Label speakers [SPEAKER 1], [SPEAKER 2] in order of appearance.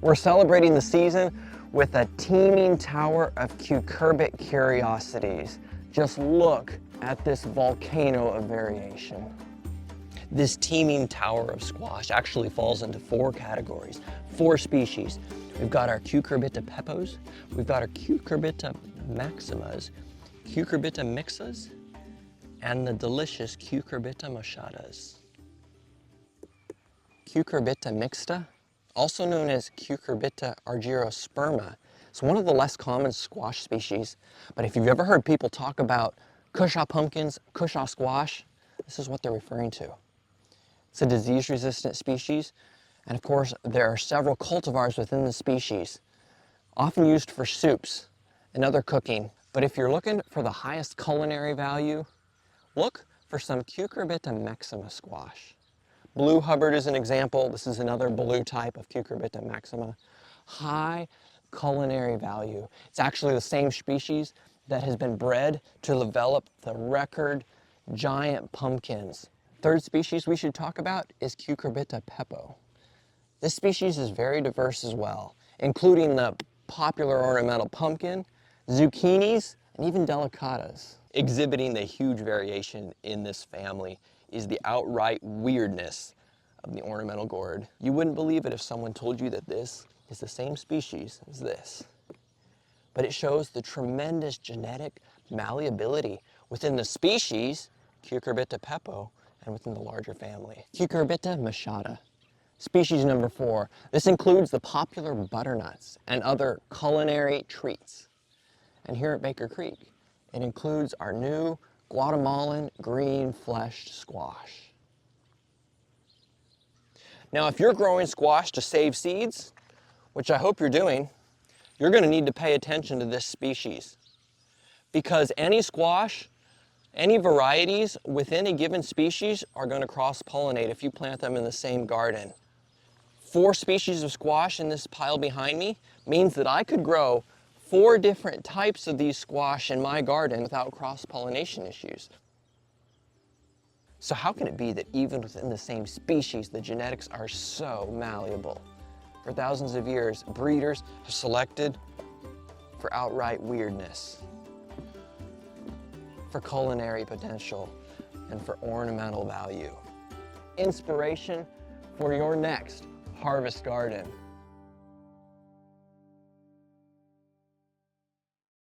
[SPEAKER 1] We're celebrating the season with a teeming tower of cucurbit curiosities. Just look at this volcano of variation. This teeming tower of squash actually falls into 4 categories, 4 species. We've got our Cucurbita pepos, we've got our Cucurbita maximas, Cucurbita mixas, and the delicious Cucurbita machadas. Cucurbita mixta, also known as Cucurbita argyrosperma, is one of the less common squash species, but if you've ever heard people talk about cushaw pumpkins, cushaw squash, this is what they're referring to. It's a disease-resistant species, and of course there are several cultivars within the species, often used for soups and other cooking. But if you're looking for the highest culinary value, look for some Cucurbita maxima squash. Blue Hubbard is an example. This is another blue type of Cucurbita maxima. High culinary value. It's actually the same species that has been bred to develop the record giant pumpkins. Third species we should talk about is Cucurbita pepo. This species is very diverse as well, including the popular ornamental pumpkin, zucchinis, and even delicatas. Exhibiting the huge variation in this family is the outright weirdness of the ornamental gourd. You wouldn't believe it if someone told you that this is the same species as this. But it shows the tremendous genetic malleability within the species, Cucurbita pepo, and within the larger family. Cucurbita machata, species number 4. This includes the popular butternuts and other culinary treats. And here at Baker Creek, it includes our new Guatemalan green-fleshed squash. Now, if you're growing squash to save seeds, which I hope you're doing, you're going to need to pay attention to this species. Because any squash, any varieties within a given species are going to cross-pollinate if you plant them in the same garden. 4 species of squash in this pile behind me means that I could grow 4 different types of these squash in my garden without cross-pollination issues. So how can it be that even within the same species, the genetics are so malleable? For thousands of years, breeders have selected for outright weirdness, for culinary potential, and for ornamental value. Inspiration for your next harvest garden.